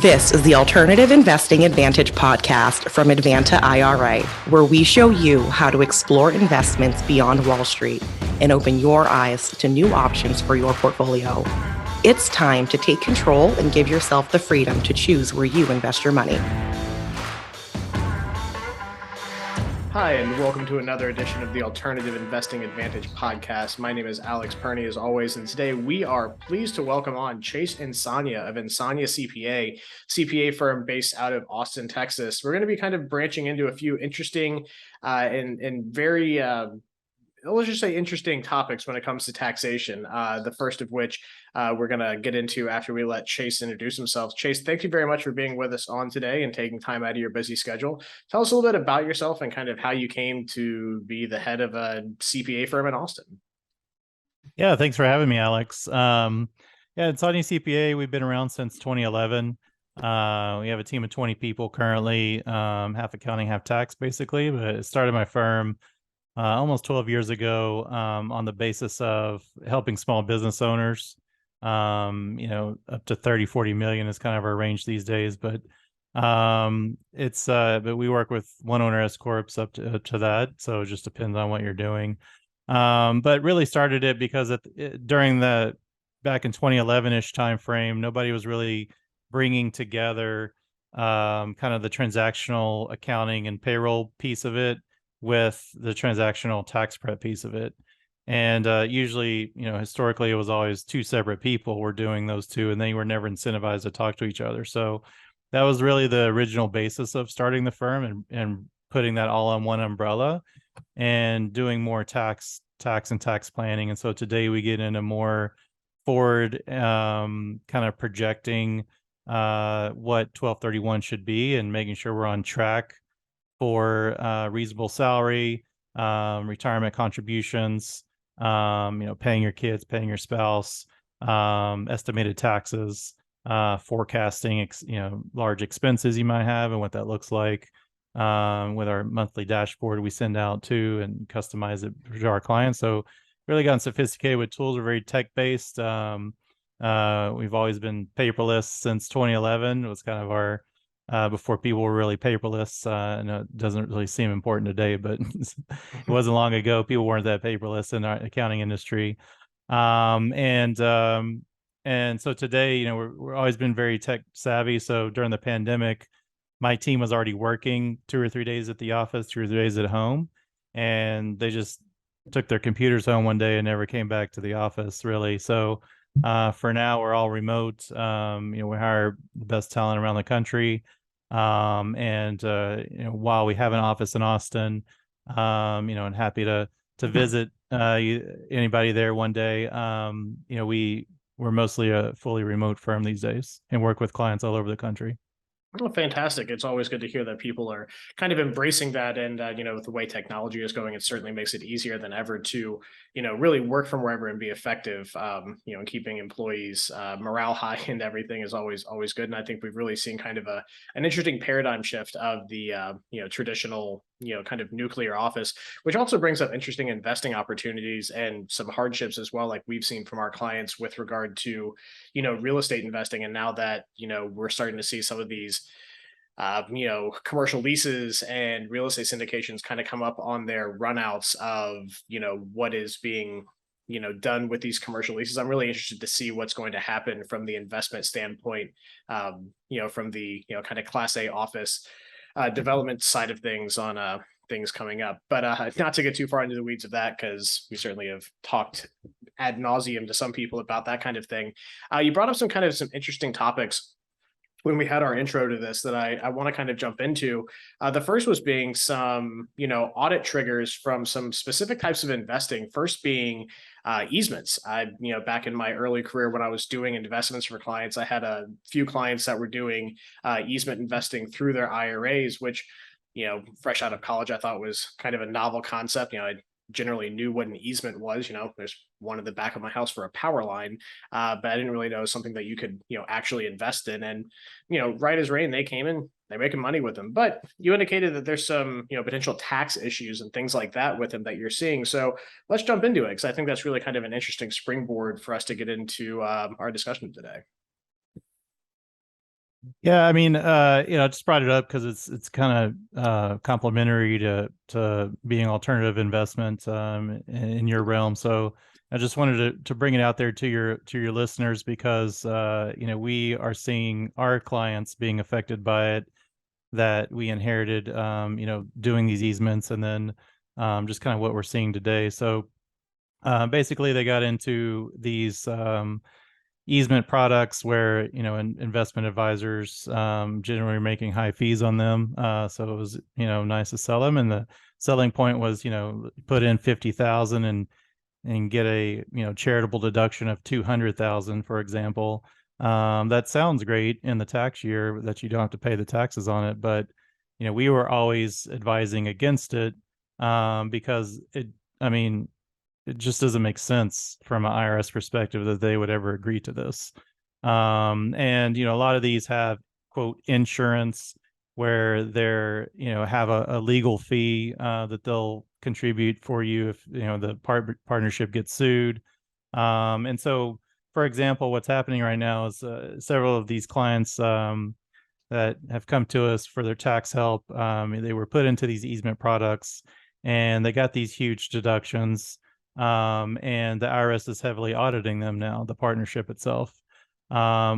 This is the Alternative Investing Advantage podcast from Advanta IRA, where we show you how to explore investments beyond Wall Street and open your eyes to new options for your portfolio. It's time to take control and give yourself the freedom to choose where you invest your money. Hi, and welcome to another edition of the Alternative Investing Advantage podcast. My name is Alex Perny, as always, and today we are pleased to welcome on Chase Insogna of Insogna CPA firm based out of Austin, Texas. We're going to be kind of branching into a few interesting and very let's just say interesting topics when it comes to taxation. The first of which we're going to get into after we let Chase introduce himself. Chase, thank you very much for being with us on today and taking time out of your busy schedule. Tell us a little bit about yourself and kind of how you came to be the head of a CPA firm in Austin. Yeah, thanks for having me, Alex. Insogna CPA, we've been around since 2011. We have a team of 20 people currently, half accounting, half tax, basically. But I started my firm almost 12 years ago on the basis of helping small business owners. Up to 30, 40 million is kind of our range these days. But but we work with one owner S corps up to that. So it just depends on what you're doing. But really started it because back in 2011-ish time frame, nobody was really bringing together kind of the transactional accounting and payroll piece of it with the transactional tax prep piece of it. And usually, historically, it was always two separate people were doing those two, and they were never incentivized to talk to each other. So that was really the original basis of starting the firm and putting that all on one umbrella and doing more tax and tax planning. And so today we get into more forward kind of projecting what 1231 should be and making sure we're on track for reasonable salary, retirement contributions, paying your kids, paying your spouse, estimated taxes, forecasting, large expenses you might have and what that looks like with our monthly dashboard we send out too and customize it to our clients. So really gotten sophisticated with tools. We're very tech-based. We've always been paperless since 2011. It was kind of our before people were really paperless. And it doesn't really seem important today, but it wasn't long ago. People weren't that paperless in our accounting industry. And so today, we're always been very tech savvy. So during the pandemic, my team was already working 2 or 3 days at the office, 2 or 3 days at home, and they just took their computers home one day and never came back to the office really. So for now, we're all remote. We hire the best talent around the country. While we have an office in Austin, and happy to visit anybody there one day. We're mostly a fully remote firm these days and work with clients all over the country. Well, fantastic. It's always good to hear that people are kind of embracing that. And, with the way technology is going, it certainly makes it easier than ever to, really work from wherever and be effective, and keeping employees morale high and everything is always good. And I think we've really seen kind of an interesting paradigm shift of the, traditional, kind of nuclear office, which also brings up interesting investing opportunities and some hardships as well, like we've seen from our clients with regard to, real estate investing. And now that, we're starting to see some of these commercial leases and real estate syndications kind of come up on their runouts of, what is being, done with these commercial leases. I'm really interested to see what's going to happen from the investment standpoint, from the, kind of Class A office development side of things on things coming up. But not to get too far into the weeds of that, because we certainly have talked ad nauseum to some people about that kind of thing. You brought up some interesting topics when we had our intro to this that I want to kind of jump into. The first was being some, audit triggers from some specific types of investing. First being easements. Back in my early career when I was doing investments for clients, I had a few clients that were doing easement investing through their IRAs, which, fresh out of college, I thought was kind of a novel concept. I generally knew what an easement was. There's one at the back of my house for a power line, but I didn't really know something that you could, actually invest in. And, right as rain, they came in, they're making money with them. But you indicated that there's some, potential tax issues and things like that with them that you're seeing. So let's jump into it, because I think that's really kind of an interesting springboard for us to get into our discussion today. Yeah, I mean, I just brought it up because it's kind of complementary to being alternative investment in your realm. So I just wanted to bring it out there to your listeners because we are seeing our clients being affected by it that we inherited, doing these easements, and then just kind of what we're seeing today. So basically, they got into these easement products where investment advisors generally are making high fees on them, so it was nice to sell them, and the selling point was put in 50,000 and get a charitable deduction of 200,000, for example. That sounds great in the tax year that you don't have to pay the taxes on it, but we were always advising against it, because I mean it just doesn't make sense from an IRS perspective that they would ever agree to this. And a lot of these have quote insurance where they're have a legal fee that they'll contribute for you if the partnership gets sued. And so, for example, what's happening right now is several of these clients that have come to us for their tax help, they were put into these easement products and they got these huge deductions, and the IRS is heavily auditing them now, the partnership itself,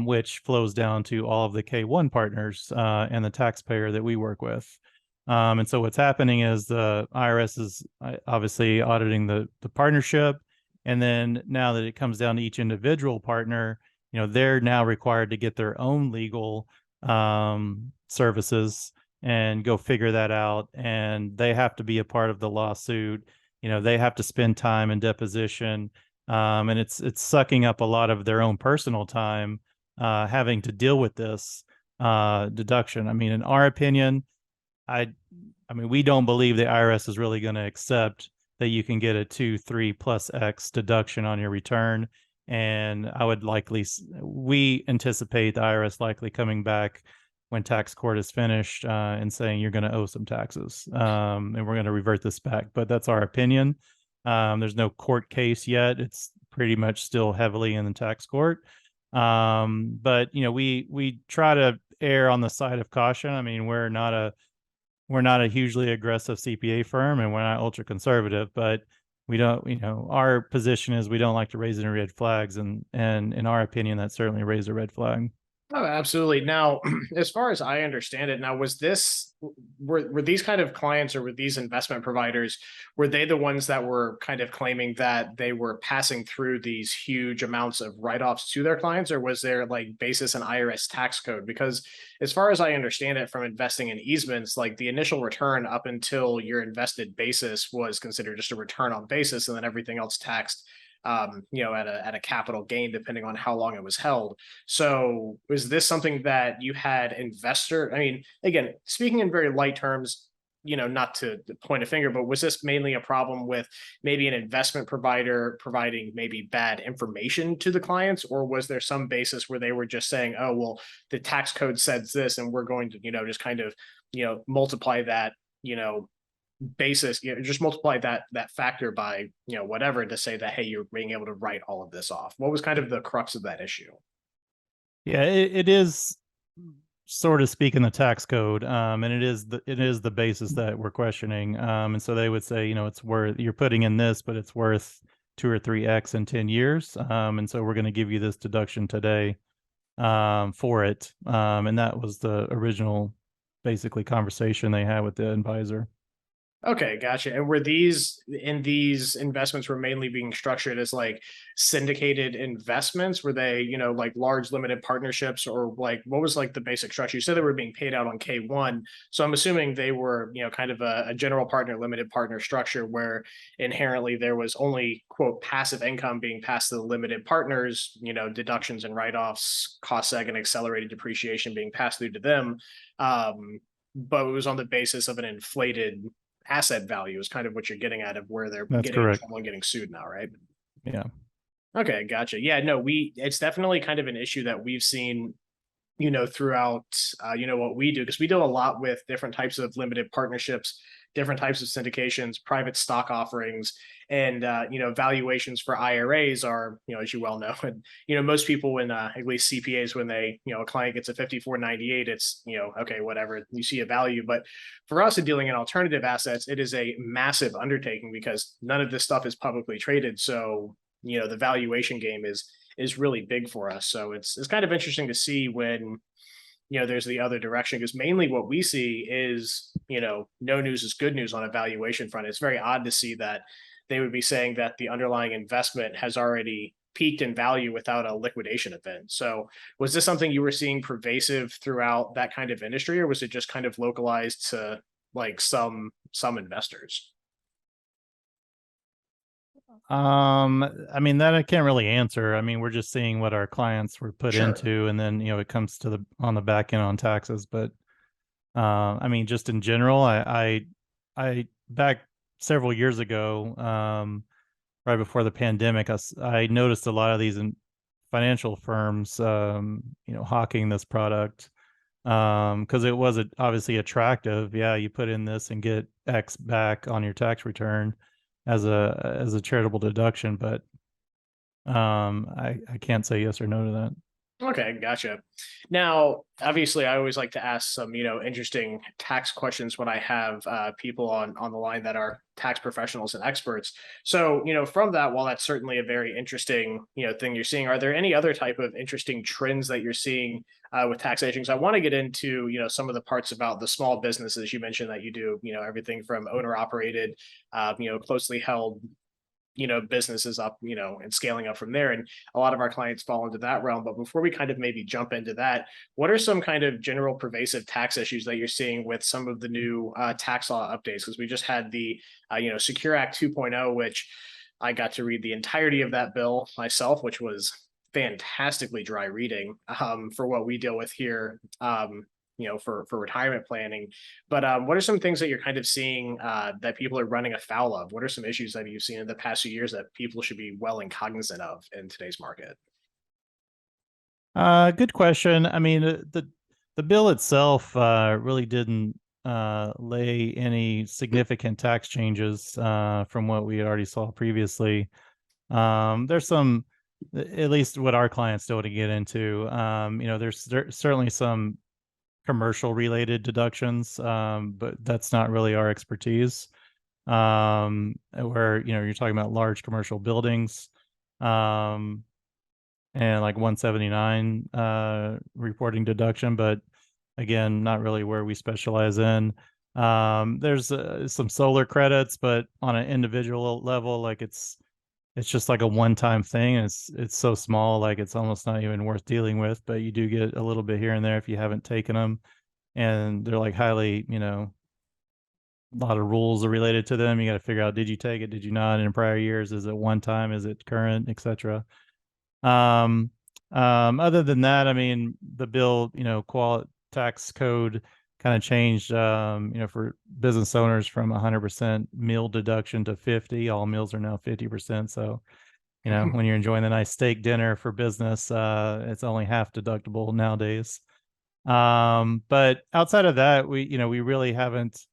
which flows down to all of the K1 partners and the taxpayer that we work with. And so what's happening is the IRS is obviously auditing the partnership. And then now that it comes down to each individual partner, they're now required to get their own legal services and go figure that out. And they have to be a part of the lawsuit. They have to spend time in deposition, and it's sucking up a lot of their own personal time, having to deal with this deduction. I mean, in our opinion, I mean, we don't believe the IRS is really going to accept that you can get a 2, 3 plus X deduction on your return. And we anticipate the IRS likely coming back when tax court is finished and saying you're going to owe some taxes, and we're going to revert this back. But that's our opinion. There's no court case yet. It's pretty much still heavily in the tax court. But we try to err on the side of caution. I mean, we're not a hugely aggressive CPA firm, and we're not ultra conservative, but we don't, our position is we don't like to raise any red flags, and in our opinion, that certainly raised a red flag. Oh, absolutely. Now, as far as I understand it, now were these kind of clients, or were these investment providers, were they the ones that were kind of claiming that they were passing through these huge amounts of write-offs to their clients, or was there like basis in IRS tax code? Because as far as I understand it from investing in easements, like the initial return up until your invested basis was considered just a return on basis, and then everything else taxed at a capital gain, depending on how long it was held. So was this something that you had I mean, again, speaking in very light terms, not to point a finger, but was this mainly a problem with maybe an investment provider providing maybe bad information to the clients, or was there some basis where they were just saying, oh, well, the tax code says this, and we're going to, just kind of, multiply that, basis, just multiply that factor by whatever, to say that, hey, you're being able to write all of this off? What was kind of the crux of that issue? Yeah, it is sort of speaking the tax code, and it is the basis that we're questioning. And so they would say, it's worth, you're putting in this, but it's worth 2 or 3x in 10 years. And so we're going to give you this deduction today for it. And that was the original basically conversation they had with the advisor. Okay, gotcha. And were these investments were mainly being structured as like syndicated investments? Were they, like large limited partnerships, or like what was like the basic structure? You said they were being paid out on K1. So I'm assuming they were, kind of a general partner, limited partner structure where inherently there was only quote passive income being passed to the limited partners, deductions and write-offs, cost seg and accelerated depreciation being passed through to them. But it was on the basis of an inflated asset value, is kind of what you're getting at, of where they're That's getting correct. in trouble and getting sued now, right? Yeah. Okay, gotcha. Yeah, no, it's definitely kind of an issue that we've seen, throughout, what we do, because we do a lot with different types of limited partnerships, different types of syndications, private stock offerings, and valuations for IRAs are, as you well know, and most people, when at least CPAs, when they, a client gets a 5498, it's, okay, whatever, you see a value. But for us in dealing in alternative assets, it is a massive undertaking because none of this stuff is publicly traded. So the valuation game is really big for us. So it's kind of interesting to see when there's the other direction, because mainly what we see is no news is good news on a valuation front. It's very odd to see that they would be saying that the underlying investment has already peaked in value without a liquidation event. So was this something you were seeing pervasive throughout that kind of industry, or was it just kind of localized to like some investors? I mean, that I can't really answer. I mean, we're just seeing what our clients were put Sure. into, and then it comes to on the back end on taxes. But I mean, just in general, I back several years ago, right before the pandemic, I noticed a lot of these financial firms, hawking this product, because it was obviously attractive. Yeah, you put in this and get X back on your tax return as a charitable deduction, but I can't say yes or no to that. Okay, gotcha. Now, obviously, I always like to ask some, interesting tax questions when I have people on the line that are tax professionals and experts. So, from that, while that's certainly a very interesting, thing you're seeing, are there any other type of interesting trends that you're seeing with taxation? So I want to get into, some of the parts about the small businesses. You mentioned that you do, everything from owner operated, closely held businesses up, and scaling up from there. And a lot of our clients fall into that realm. But before we kind of maybe jump into that, what are some kind of general pervasive tax issues that you're seeing with some of the new tax law updates? Because we just had the, Secure Act 2.0, which I got to read the entirety of that bill myself, which was fantastically dry reading for what we deal with here. For retirement planning. But what are some things that you're kind of seeing that people are running afoul of? What are some issues that you've seen in the past few years that people should be well and cognizant of in today's market? Good question. I mean, the bill itself really didn't lay any significant tax changes from what we already saw previously. There's some, at least what our clients don't get into. There's certainly some commercial related deductions, but that's not really our expertise. Where you're talking about large commercial buildings, and like 179 reporting deduction, but again, not really where we specialize in. There's some solar credits, but on an individual level, like it's just like a one-time thing. It's so small, like it's almost not even worth dealing with, but you do get a little bit here and there if you haven't taken them. And they're like highly, a lot of rules are related to them. You got to figure out, did you take it? Did you not? In prior years, is it one time? Is it current, etc. Other than that, I mean, the bill, tax code kind of changed, for business owners from 100% meal deduction to 50. All meals are now 50%. So, when you're enjoying a nice steak dinner for business, it's only half deductible nowadays. But outside of that, we really haven't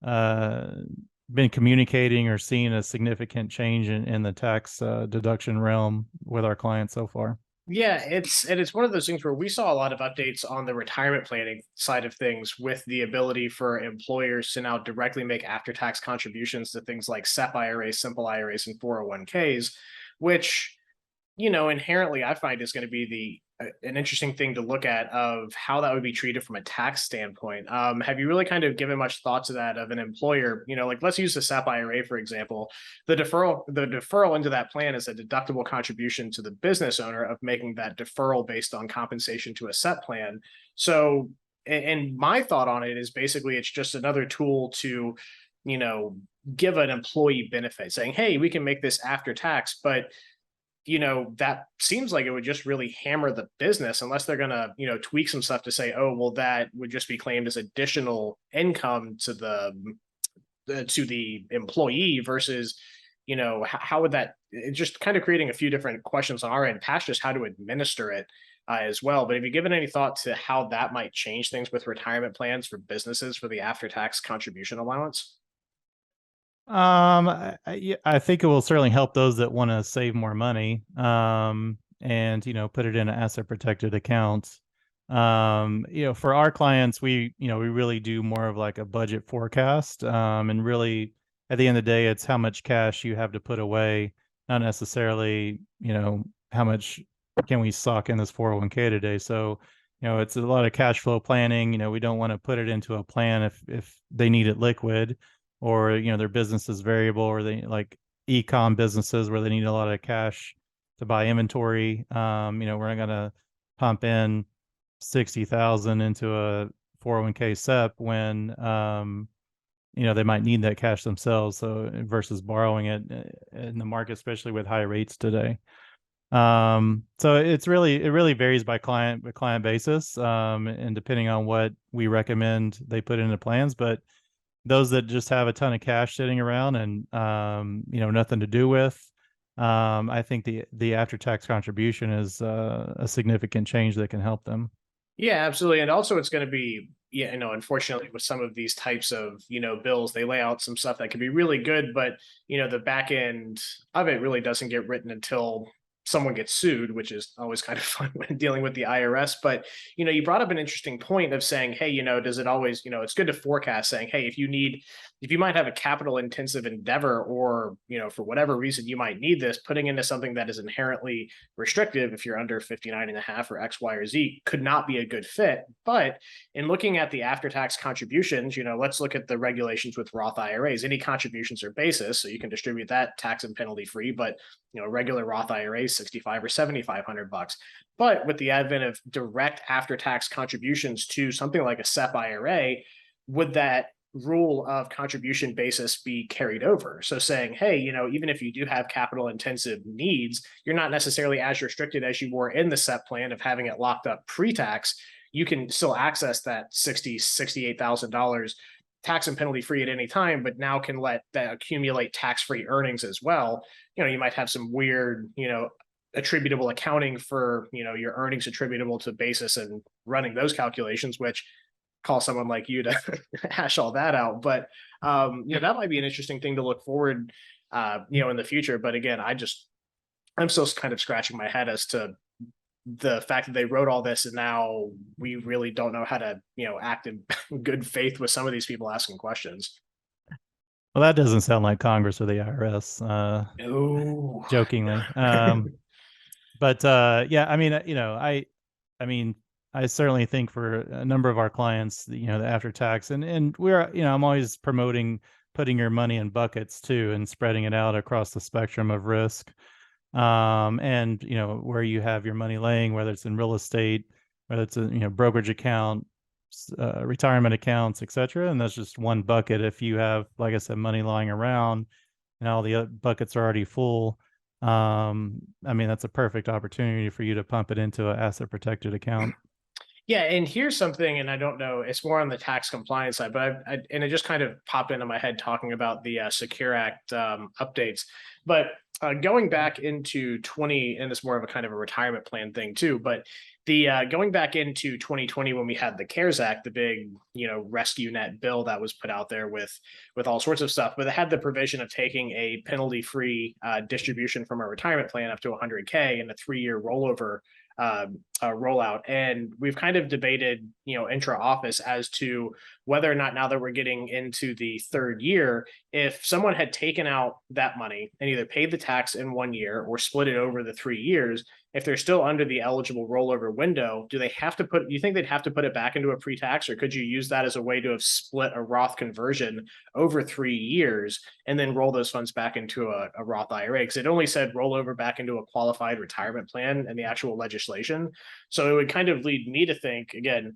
been communicating or seen a significant change in the tax deduction realm with our clients so far. Yeah, it's one of those things where we saw a lot of updates on the retirement planning side of things, with the ability for employers to now directly make after-tax contributions to things like SEP IRAs, simple IRAs, and 401ks, which, inherently I find is going to be an interesting thing to look at of how that would be treated from a tax standpoint. Have you really kind of given much thought to that of an employer? Like, let's use the SEP IRA, for example. The deferral into that plan is a deductible contribution to the business owner of making that deferral based on compensation to a SEP plan. So, and my thought on it is basically it's just another tool to, give an employee benefit, saying, hey, we can make this after tax, but that seems like it would just really hammer the business unless they're going to, tweak some stuff to say, oh, well, that would just be claimed as additional income to the employee versus, how would that, it's just kind of creating a few different questions on our end, past just how to administer it as well. But have you given any thought to how that might change things with retirement plans for businesses for the after-tax contribution allowance? I think it will certainly help those that want to save more money, and put it in an asset protected account. For our clients, we really do more of like a budget forecast, and really at the end of the day, it's how much cash you have to put away, not necessarily how much can we sock in this 401k today. So it's a lot of cash flow planning. We don't want to put it into a plan if they need it liquid, or their business is variable, or they like e-com businesses where they need a lot of cash to buy inventory. We're not gonna pump in 60,000 into a 401k SEP when they might need that cash themselves. So versus borrowing it in the market, especially with high rates today. So it really varies by client basis, and depending on what we recommend they put into plans. But those that just have a ton of cash sitting around and nothing to do with, I think the after tax contribution is a significant change that can help them. Yeah, absolutely. And also it's going to be, unfortunately with some of these types of, bills, they lay out some stuff that can be really good, but, the back end of it really doesn't get written until someone gets sued, which is always kind of fun when dealing with the IRS. But, you brought up an interesting point of saying, hey, does it always, it's good to forecast saying, hey, if you might have a capital intensive endeavor, or, for whatever reason you might need this, putting into something that is inherently restrictive, if you're under 59 and a half or X, Y, or Z, could not be a good fit. But in looking at the after-tax contributions, let's look at the regulations with Roth IRAs. Any contributions are basis, so you can distribute that tax and penalty free, but regular Roth IRAs, 65 or 7,500 bucks. But with the advent of direct after-tax contributions to something like a SEP IRA, would that rule of contribution basis be carried over? So saying, hey, even if you do have capital intensive needs, you're not necessarily as restricted as you were in the SEP plan of having it locked up pre-tax. You can still access that $68,000 tax and penalty free at any time, but now can let that accumulate tax-free earnings as well. You might have some weird, attributable accounting for, your earnings attributable to basis and running those calculations, which call someone like you to hash all that out. But, that might be an interesting thing to look forward, in the future. But again, I'm still kind of scratching my head as to the fact that they wrote all this, and now we really don't know how to, act in good faith with some of these people asking questions. Well, that doesn't sound like Congress or the IRS, No. jokingly. But yeah, I mean, I mean, I certainly think for a number of our clients, the after tax, and we're, I'm always promoting putting your money in buckets too, and spreading it out across the spectrum of risk. And where you have your money laying, whether it's in real estate, whether it's a brokerage account, retirement accounts, etc. And that's just one bucket. If you have, like I said, money lying around and all the other buckets are already full, I mean, that's a perfect opportunity for you to pump it into an asset protected account. Yeah, and here's something, and I don't know, it's more on the tax compliance side, but and it just kind of popped into my head talking about the Secure Act updates. But going back into and it's more of a kind of a retirement plan thing too, but the going back into 2020 when we had the CARES Act, the big rescue net bill that was put out there with all sorts of stuff, but it had the provision of taking a penalty free distribution from a retirement plan up to 100K and a 3-year rollover rollout. And we've kind of debated, intra office as to whether or not, now that we're getting into the 3rd year, if someone had taken out that money and either paid the tax in 1 year or split it over the 3 years, if they're still under the eligible rollover window, do you think they'd have to put it back into a pre-tax, or could you use that as a way to have split a Roth conversion over 3 years and then roll those funds back into a Roth IRA? Because it only said rollover back into a qualified retirement plan in the actual legislation. So it would kind of lead me to think, again,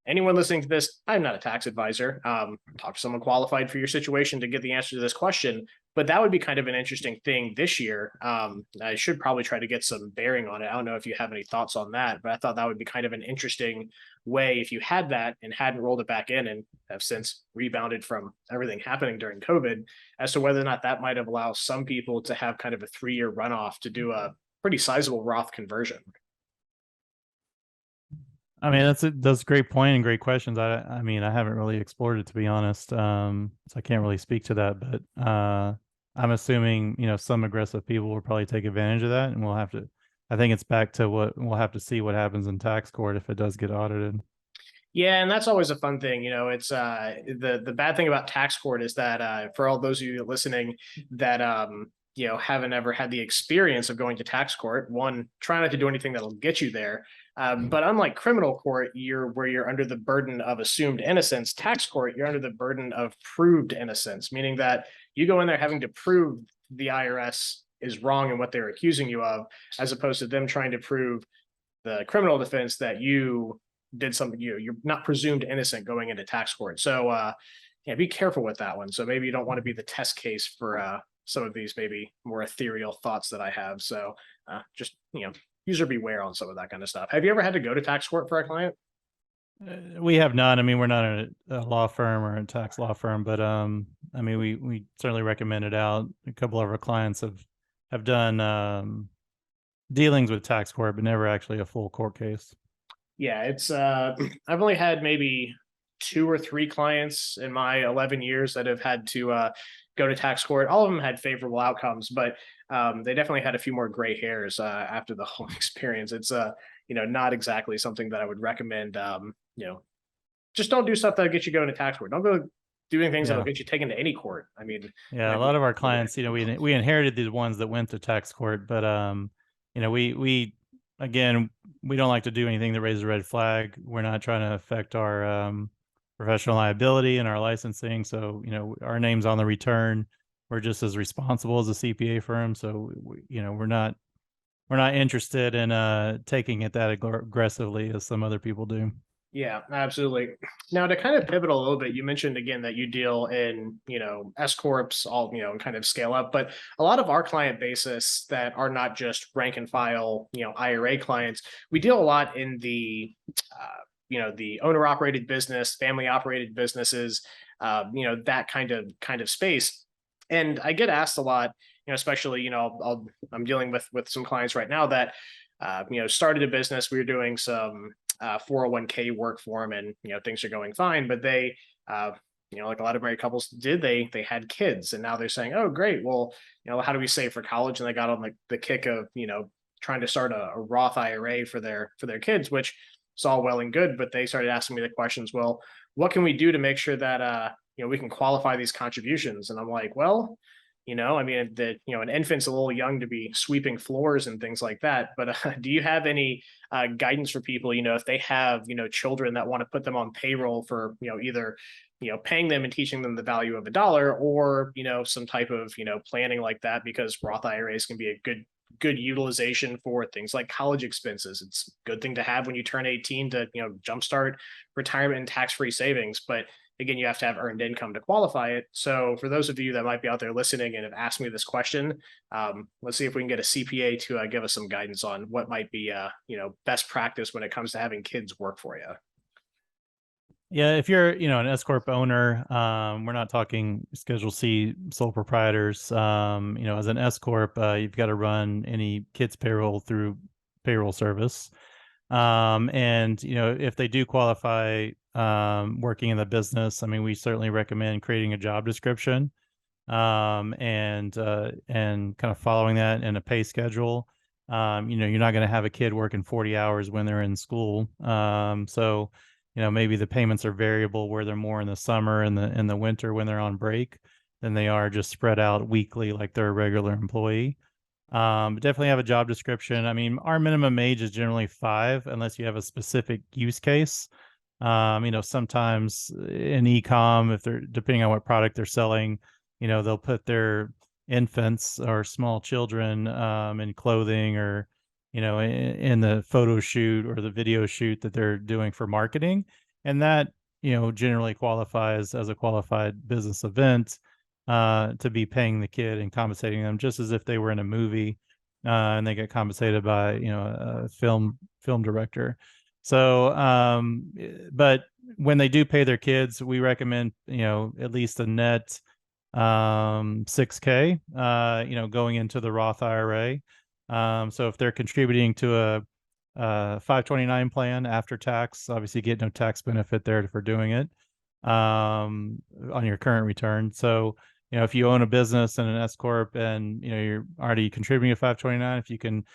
anyone listening to this, I'm not a tax advisor. Talk to someone qualified for your situation to get the answer to this question. But that would be kind of an interesting thing this year. I should probably try to get some bearing on it. I don't know if you have any thoughts on that, but I thought that would be kind of an interesting way if you had that and hadn't rolled it back in and have since rebounded from everything happening during COVID, as to whether or not that might have allowed some people to have kind of a 3-year runoff to do a pretty sizable Roth conversion. I mean, that's a great point and great questions. I mean, I haven't really explored it, to be honest. So I can't really speak to that, but I'm assuming, some aggressive people will probably take advantage of that, and I think it's back to what we'll have to see what happens in tax court if it does get audited. Yeah, and that's always a fun thing. It's the bad thing about tax court is that for all those of you listening that haven't ever had the experience of going to tax court, one, try not to do anything that'll get you there. But unlike criminal court, you're under the burden of assumed innocence. Tax court, you're under the burden of proved innocence, meaning that you go in there having to prove the IRS is wrong in what they're accusing you of, as opposed to them trying to prove the criminal defense that you did something. You're not presumed innocent going into tax court. So yeah, be careful with that one. So maybe you don't want to be the test case for some of these maybe more ethereal thoughts that I have. So just user beware on some of that kind of stuff. Have you ever had to go to tax court for a client? We have none. I mean, we're not a law firm or a tax law firm, but I mean, we certainly recommend it out. A couple of our clients have done dealings with tax court, but never actually a full court case. Yeah, it's I've only had maybe 2 or 3 clients in my 11 years that have had to go to tax court. All of them had favorable outcomes, but they definitely had a few more gray hairs after the whole experience. It's not exactly something that I would recommend. Just don't do stuff that'll get you going to tax court. Don't go doing things that'll get you taken to any court. I mean, yeah, a lot of our clients, we inherited these ones that went to tax court, but we again, we don't like to do anything that raises a red flag. We're not trying to affect our professional liability and our licensing. So, our name's on the return. We're just as responsible as a CPA firm. So, we're not interested in taking it that aggressively as some other people do. Yeah, absolutely. Now to kind of pivot a little bit, you mentioned again that you deal in, S corps, all, and kind of scale up, but a lot of our client basis that are not just rank and file, IRA clients, we deal a lot in the, the owner operated business, family operated businesses, that kind of space. And I get asked a lot, especially, I'm dealing with some clients right now that, started a business. We were doing some 401k work for them, and things are going fine, but they like a lot of married couples did, they had kids, and now they're saying, oh great, well, how do we save for college? And they got on the kick of trying to start a Roth IRA for their kids, which is all well and good, but they started asking me the questions, well, what can we do to make sure that we can qualify these contributions? And I'm like, well, I mean, an infant's a little young to be sweeping floors and things like that. But do you have any guidance for people, if they have, children that want to put them on payroll for, either, paying them and teaching them the value of a dollar, or, some type of, planning like that, because Roth IRAs can be a good utilization for things like college expenses. It's a good thing to have when you turn 18 to, jumpstart retirement and tax-free savings. But again, you have to have earned income to qualify it. So for those of you that might be out there listening and have asked me this question, let's see if we can get a CPA to give us some guidance on what might be, best practice when it comes to having kids work for you. Yeah, if you're, an S corp owner, we're not talking Schedule C sole proprietors. As an S corp, you've got to run any kids payroll through payroll service. And if they do qualify working in the business, I mean, we certainly recommend creating a job description and kind of following that in a pay schedule. You're not going to have a kid working 40 hours when they're in school. So maybe the payments are variable, where they're more in the summer and in the winter when they're on break than they are just spread out weekly like they're a regular employee. But definitely have a job description. I mean, our minimum age is generally 5, unless you have a specific use case. Sometimes in e-com, if they're, depending on what product they're selling, they'll put their infants or small children in clothing, or in the photo shoot or the video shoot that they're doing for marketing, and that generally qualifies as a qualified business event to be paying the kid and compensating them just as if they were in a movie, and they get compensated by a film director. So but when they do pay their kids, we recommend at least a net $6K going into the Roth IRA. So if they're contributing to 529 plan after tax. Obviously, you get no tax benefit there for doing it on your current return. So, if you own a business and an S corp, and you're already contributing to 529, if you can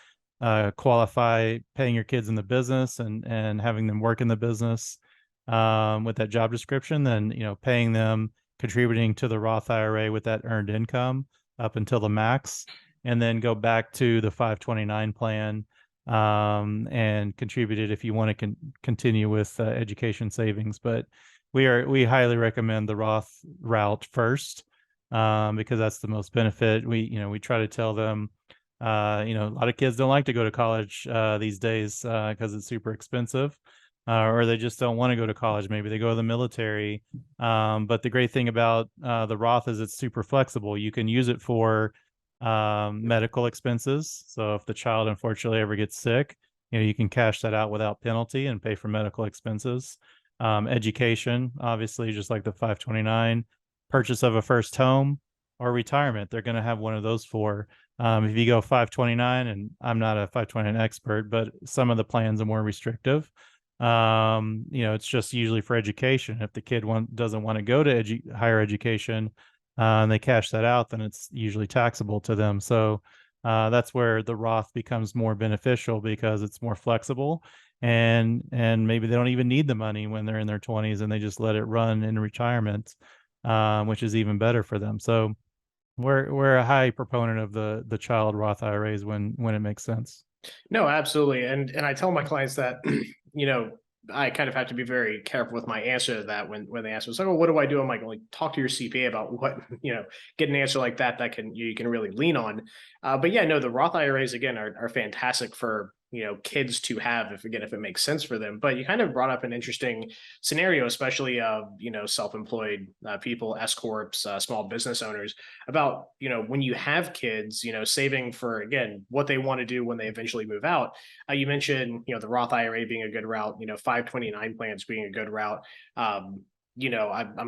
qualify paying your kids in the business and having them work in the business with that job description, then paying them, contributing to the Roth IRA with that earned income up until the max, and then go back to the 529 plan and contribute it if you want to continue with education savings. But we highly recommend the Roth route first because that's the most benefit. We try to tell them, a lot of kids don't like to go to college these days because it's super expensive. Or they just don't want to go to college. Maybe they go to the military. But the great thing about the Roth is it's super flexible. You can use it for medical expenses. So if the child unfortunately ever gets sick, you can cash that out without penalty and pay for medical expenses. Education, obviously, just like the 529, purchase of a first home or retirement, they're going to have one of those for. If you go 529, and I'm not a 529 expert, but some of the plans are more restrictive. It's just usually for education. If the kid doesn't want to go to higher education and they cash that out, then it's usually taxable to them. So that's where the Roth becomes more beneficial because it's more flexible, and maybe they don't even need the money when they're in their 20s and they just let it run in retirement, which is even better for them. So we're a high proponent of the child Roth IRAs when it makes sense. No, absolutely. And I tell my clients that, I kind of have to be very careful with my answer to that when they ask me, so, what do I do? I'm like, talk to your CPA about what, get an answer like that you can really lean on. But yeah, no, the Roth IRAs, again, are fantastic for, kids to have if it makes sense for them. But you kind of brought up an interesting scenario, especially self-employed people, S corps, small business owners, about when you have kids, saving for, again, what they want to do when they eventually move out. You mentioned the Roth IRA being a good route, 529 plans being a good route. I'm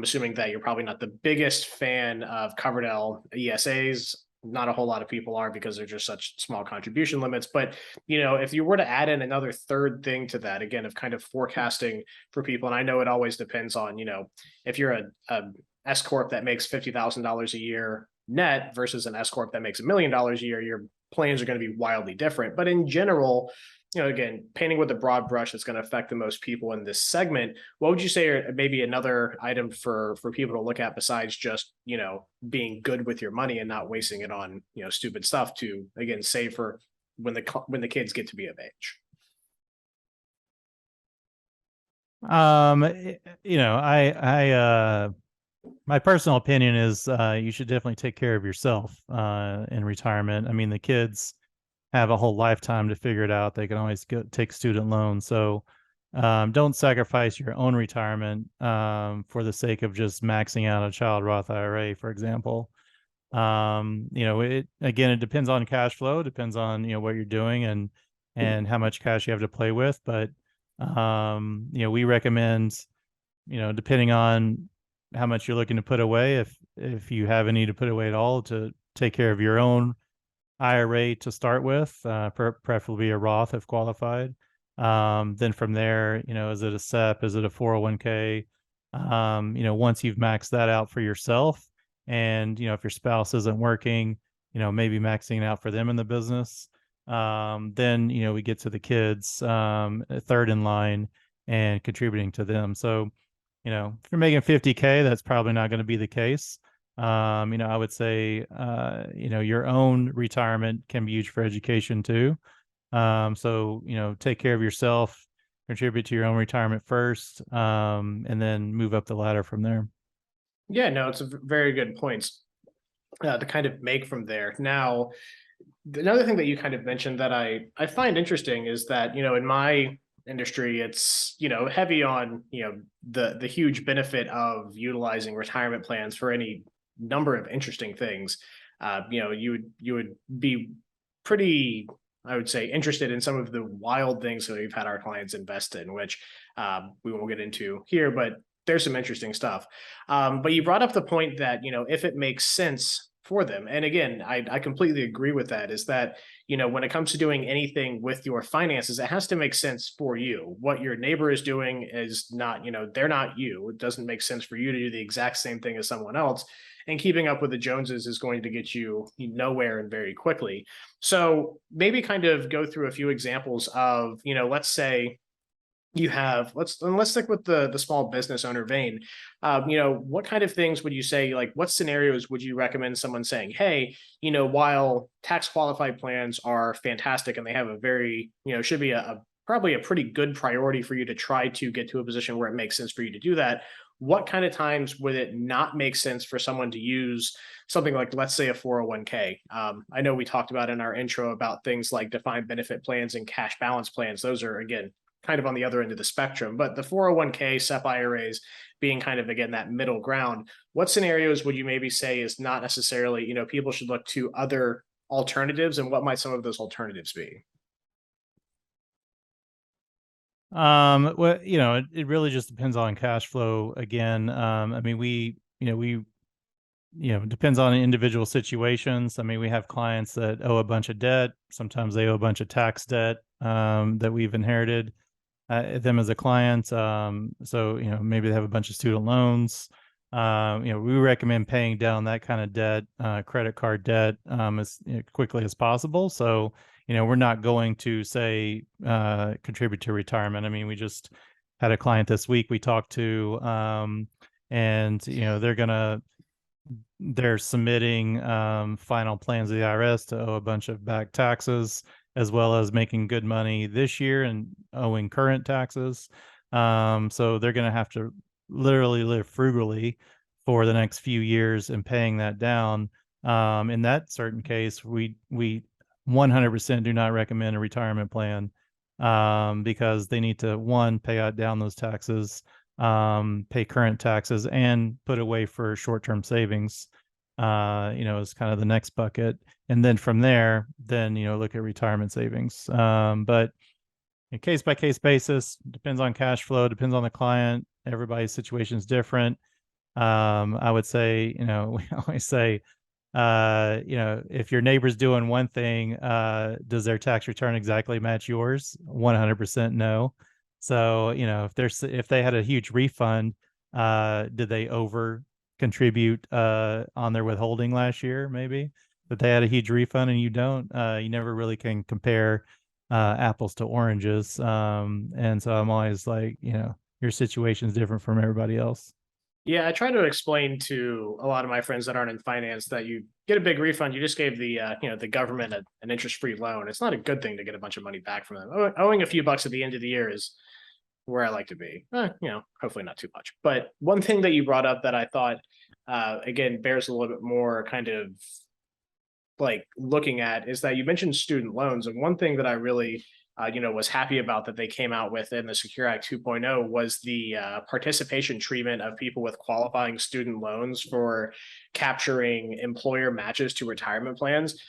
assuming that you're probably not the biggest fan of Coverdell ESAs. Not a whole lot of people are because they're just such small contribution limits. But, if you were to add in another third thing to that, again, of kind of forecasting for people, and I know it always depends on, if you're a S corp that makes $50,000 a year net versus an S corp that makes $1 million a year, your plans are going to be wildly different. But in general, again, painting with a broad brush that's going to affect the most people in this segment, what would you say are maybe another item for people to look at besides just, being good with your money and not wasting it on, stupid stuff to, again, save for when the kids get to be of age? My personal opinion is you should definitely take care of yourself in retirement. I mean, the kids have a whole lifetime to figure it out. They can always take student loans. So don't sacrifice your own retirement for the sake of just maxing out a child Roth IRA, for example. It depends on cash flow, depends on, what you're doing and how much cash you have to play with. But, we recommend, depending on how much you're looking to put away, if you have any to put away at all, to take care of your own IRA to start with, preferably a Roth if qualified. Then from there, is it a SEP? Is it a 401k? Once you've maxed that out for yourself, and if your spouse isn't working, maybe maxing it out for them in the business. Then we get to the kids, third in line, and contributing to them. So if you're making 50K, that's probably not going to be the case. I would say, your own retirement can be used for education too. So, take care of yourself, contribute to your own retirement first, and then move up the ladder from there. Yeah, no, it's a very good points to kind of make from there. Now, another thing that you kind of mentioned that I find interesting is that, in my industry, it's, heavy on, the huge benefit of utilizing retirement plans for any number of interesting things. You would be pretty, I would say, interested in some of the wild things that we've had our clients invest in, which we won't get into here, but there's some interesting stuff. But you brought up the point that, if it makes sense for them. And again, I completely agree with that, is that, when it comes to doing anything with your finances, it has to make sense for you. What your neighbor is doing is not, they're not you. It doesn't make sense for you to do the exact same thing as someone else. And keeping up with the Joneses is going to get you nowhere and very quickly. So maybe kind of go through a few examples of, let's say you have, let's stick with the small business owner vein. What kind of things would you say, like what scenarios would you recommend someone saying, hey, while tax qualified plans are fantastic and they have a very, should be probably a pretty good priority for you to try to get to a position where it makes sense for you to do that, what kind of times would it not make sense for someone to use something like, let's say, a 401k? I know we talked about in our intro about things like defined benefit plans and cash balance plans. Those are, again, kind of on the other end of the spectrum, but the 401k, SEP IRAs being kind of, again, that middle ground. What scenarios would you maybe say is not necessarily, people should look to other alternatives, and what might some of those alternatives be? Well, it really just depends on cash flow again. I mean, we depends on individual situations. I mean, we have clients that owe a bunch of debt. Sometimes they owe a bunch of tax debt that we've inherited them as a client. So, maybe they have a bunch of student loans. We recommend paying down that kind of debt, credit card debt, as quickly as possible. So, we're not going to say contribute to retirement. I mean, we just had a client this week we talked to, and they're submitting final plans to the IRS to owe a bunch of back taxes, as well as making good money this year and owing current taxes. So they're going to have to literally live frugally for the next few years and paying that down. In that certain case, we 100% do not recommend a retirement plan because they need to, one, pay out down those taxes, pay current taxes, and put away for short-term savings, is kind of the next bucket. And then from there, look at retirement savings. But a case by case basis, depends on cash flow, depends on the client. Everybody's situation is different. I would say, we always say, if your neighbor's doing one thing, does their tax return exactly match yours? 100% no. So, if they had a huge refund, did they over contribute on their withholding last year? Maybe that they had a huge refund and you don't. You never really can compare apples to oranges. And so I'm always like, your situation is different from everybody else. Yeah, I try to explain to a lot of my friends that aren't in finance that you get a big refund. You just gave the government an interest-free loan. It's not a good thing to get a bunch of money back from them. Owing a few bucks at the end of the year is where I like to be. Hopefully not too much. But one thing that you brought up that I thought, again, bears a little bit more kind of like looking at is that you mentioned student loans. And one thing that I really was happy about that they came out with in the Secure Act 2.0 was the participation treatment of people with qualifying student loans for capturing employer matches to retirement plans.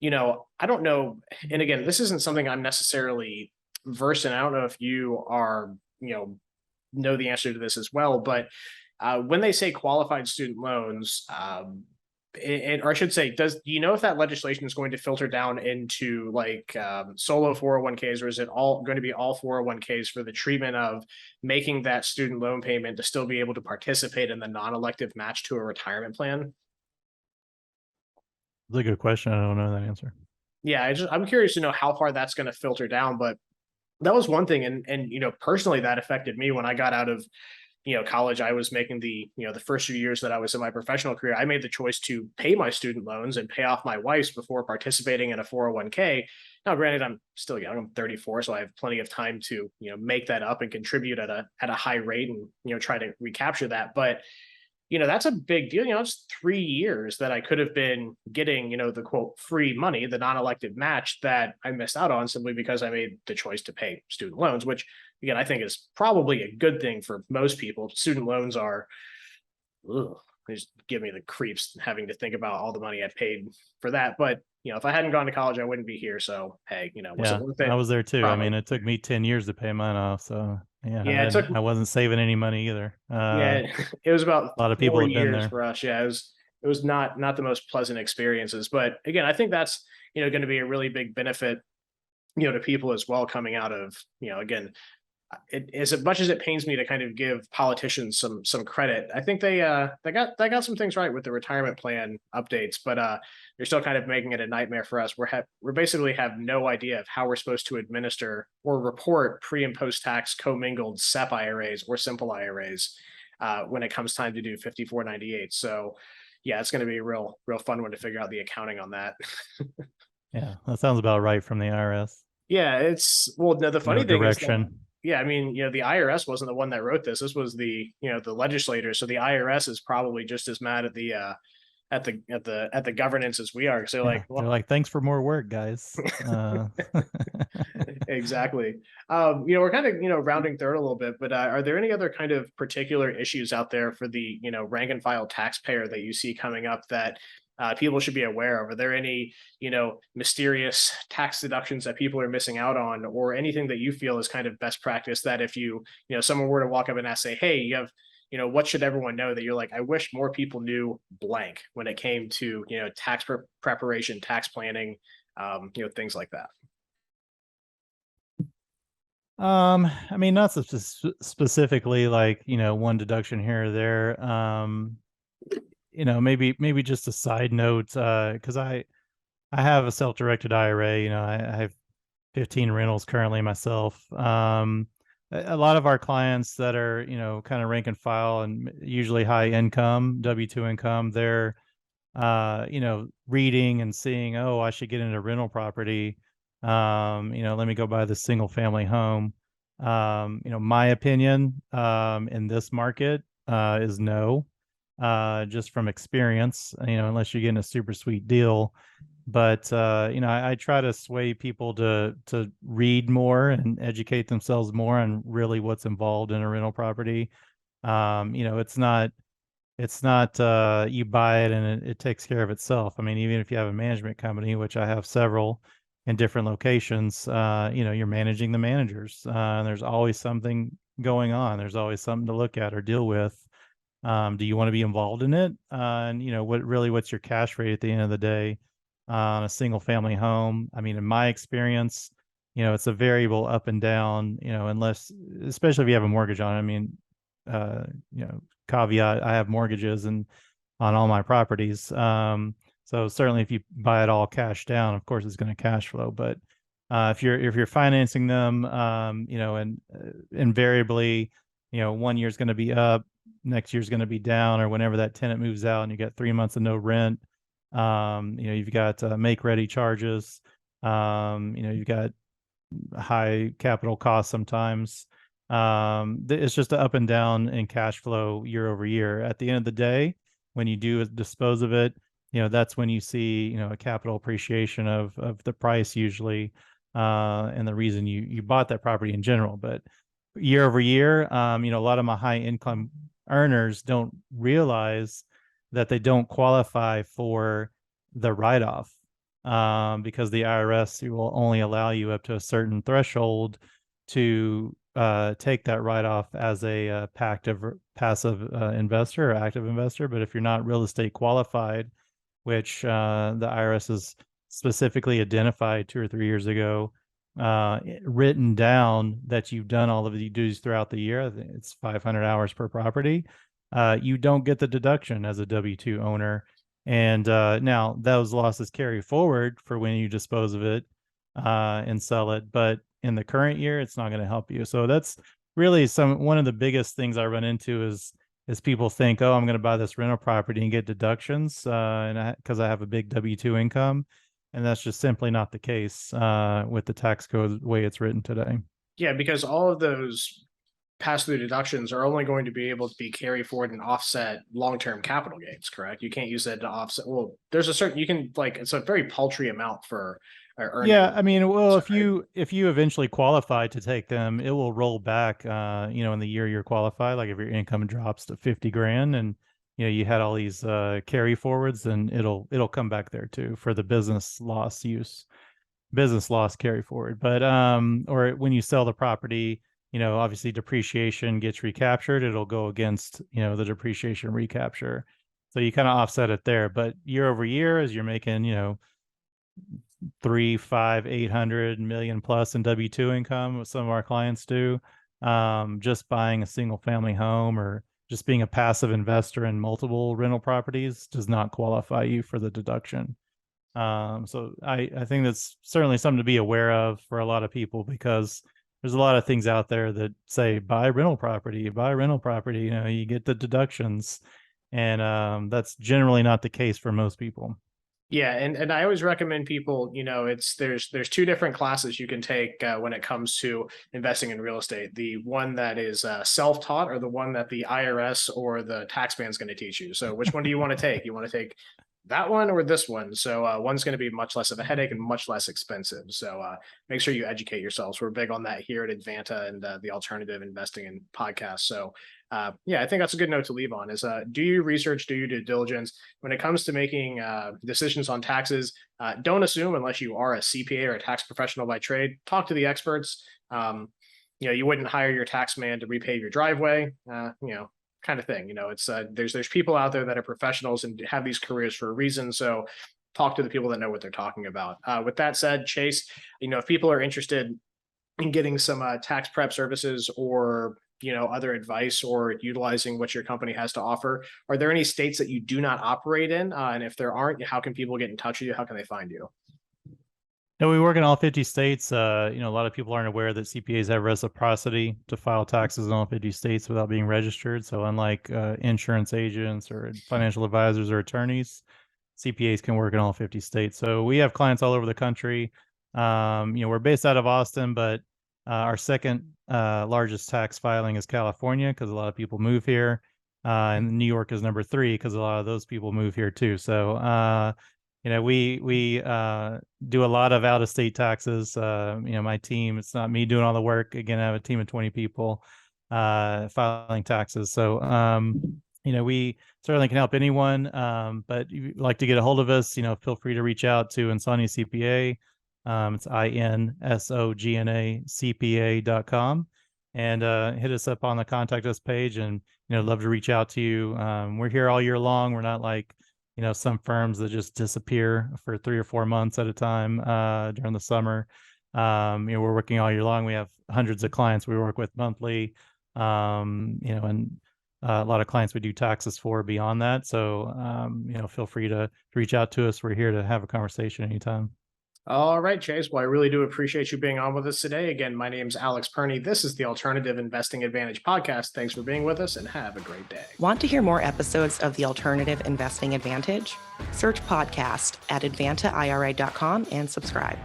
I don't know. And again, this isn't something I'm necessarily versed in. I don't know if you are, know the answer to this as well, but when they say qualified student loans, or I should say, do you know if that legislation is going to filter down into like solo 401ks, or is it all going to be all 401ks for the treatment of making that student loan payment to still be able to participate in the non-elective match to a retirement plan? That's a good question. I don't know that answer. Yeah, I'm curious to know how far that's going to filter down, but that was one thing. And personally, that affected me when I got out of college. I was making the first few years that I was in my professional career, I made the choice to pay my student loans and pay off my wife's before participating in a 401k. Now, granted, I'm still young, I'm 34, so I have plenty of time to, make that up and contribute at a high rate and, try to recapture that. But, that's a big deal. It's 3 years that I could have been getting, the quote, free money, the non-elective match that I missed out on simply because I made the choice to pay student loans, which again, I think is probably a good thing for most people. Student loans are, they just give me the creeps having to think about all the money I paid for that. But, if I hadn't gone to college, I wouldn't be here. So, hey, was it worth it? I was there too. Probably. I mean, it took me 10 years to pay mine off. So Yeah, I wasn't saving any money either. Yeah, it was about a lot of people 4 have been years there. for us. Yeah, it was not the most pleasant experiences. But again, I think that's, going to be a really big benefit, to people as well coming out of, again, as much as it pains me to kind of give politicians some credit, I think they got some things right with the retirement plan updates, but they're still kind of making it a nightmare for us. We're basically have no idea of how we're supposed to administer or report pre and post tax commingled SEP IRAs or simple IRAs when it comes time to do 5498. So yeah, it's going to be a real fun one to figure out the accounting on that. Yeah, that sounds about right from the IRS. Yeah, no, the funny thing is that, direction. yeah, I mean, the IRS wasn't the one that wrote this. This was the legislators. So the IRS is probably just as mad at the governance as we are. So Yeah, they're like, thanks for more work, guys. Exactly. We're kind of, rounding third a little bit, but are there any other kind of particular issues out there for the, rank and file taxpayer that you see coming up that people should be aware of? Are there any, mysterious tax deductions that people are missing out on, or anything that you feel is kind of best practice that if someone were to walk up and ask, say, hey, you have, what should everyone know, that you're like, I wish more people knew blank when it came to, tax preparation, tax planning, things like that? I mean, not specifically like, one deduction here or there. Maybe just a side note, because I have a self-directed IRA. I have 15 rentals currently myself. A lot of our clients that are, kind of rank and file and usually high income, W-2 income, they're, reading and seeing, oh, I should get into rental property. Let me go buy this single family home. My opinion, in this market, is no. Just from experience, unless you're getting a super sweet deal. But I try to sway people to read more and educate themselves more on really what's involved in a rental property. It's not you buy it and it takes care of itself. I mean, even if you have a management company, which I have several in different locations, you're managing the managers. And there's always something going on. There's always something to look at or deal with. Do you want to be involved in it? And what's your cash rate at the end of the day on a single family home? I mean, in my experience, it's a variable up and down, unless, especially if you have a mortgage on it. I mean, caveat, I have mortgages and on all my properties. So certainly if you buy it all cash down, of course it's going to cash flow. But if you're financing them, and invariably, 1 year is going to be up, next year's going to be down, or whenever that tenant moves out and you got 3 months of no rent, you've got make ready charges, you've got high capital costs sometimes. It's just an up and down in cash flow year over year. At the end of the day, when you do dispose of it, that's when you see, a capital appreciation of the price usually, and the reason you bought that property in general. But year over year, a lot of my high income earners don't realize that they don't qualify for the write-off, because the IRS will only allow you up to a certain threshold to take that write-off as a passive investor or active investor. But if you're not real estate qualified, which the IRS has specifically identified 2 or 3 years ago, written down that you've done all of the duties throughout the year, I think it's 500 hours per property, you don't get the deduction as a W-2 owner. And now those losses carry forward for when you dispose of it and sell it. But in the current year, it's not going to help you. So that's really one of the biggest things I run into is people think, oh, I'm going to buy this rental property and get deductions because I have a big W-2 income. And that's just simply not the case with the tax code the way it's written today. Yeah, because all of those pass-through deductions are only going to be able to be carried forward and offset long-term capital gains, correct? You can't use that to offset. Well, there's a certain, it's a very paltry amount for earning. Yeah, I mean, well, if you eventually qualify to take them, it will roll back, in the year you're qualified. Like if your income drops to 50 grand and you had all these carry forwards, then it'll come back there too for the business loss carry forward. But or when you sell the property, obviously depreciation gets recaptured. It'll go against, the depreciation recapture. So you kind of offset it there, but year over year, as you're making, 3, 5, 800 million plus in W-2 income, what some of our clients do, just buying a single family home or just being a passive investor in multiple rental properties does not qualify you for the deduction. So I think that's certainly something to be aware of for a lot of people, because there's a lot of things out there that say buy rental property, you get the deductions. And that's generally not the case for most people. Yeah, and I always recommend people, there's two different classes you can take when it comes to investing in real estate. The one that is self-taught, or the one that the IRS or the tax man is going to teach you. So which one do you want to take? You want to take that one or this one? So one's going to be much less of a headache and much less expensive. So make sure you educate yourselves. We're big on that here at Advanta and the Alternative Investing in podcast. So yeah, I think that's a good note to leave on is do your research, do your due diligence. When it comes to making decisions on taxes, don't assume unless you are a CPA or a tax professional by trade. Talk to the experts. You wouldn't hire your tax man to repave your driveway, kind of thing. It's there's people out there that are professionals and have these careers for a reason. So talk to the people that know what they're talking about. With that said, Chase, if people are interested in getting some tax prep services or other advice or utilizing what your company has to offer, are there any states that you do not operate in? And if there aren't, how can people get in touch with you? How can they find you? No, we work in all 50 states. A lot of people aren't aware that CPAs have reciprocity to file taxes in all 50 states without being registered. So unlike insurance agents or financial advisors or attorneys, CPAs can work in all 50 states. So we have clients all over the country. We're based out of Austin, but our second largest tax filing is California, because a lot of people move here. And New York is number 3 because a lot of those people move here too. So we do a lot of out-of-state taxes. My team, it's not me doing all the work. Again, I have a team of 20 people filing taxes. So we certainly can help anyone. But if you'd like to get a hold of us, feel free to reach out to Insogna CPA. It's INSOGNA CPA.com, and hit us up on the contact us page, and love to reach out to you. We're here all year long. We're not like some firms that just disappear for 3 or 4 months at a time during the summer. We're working all year long. We have hundreds of clients we work with monthly, and a lot of clients we do taxes for beyond that. So feel free to reach out to us. We're here to have a conversation anytime. All right, Chase. Well, I really do appreciate you being on with us today. Again, my name's Alex Perny. This is the Alternative Investing Advantage podcast. Thanks for being with us, and have a great day. Want to hear more episodes of the Alternative Investing Advantage? Search podcast at advantaira.com and subscribe.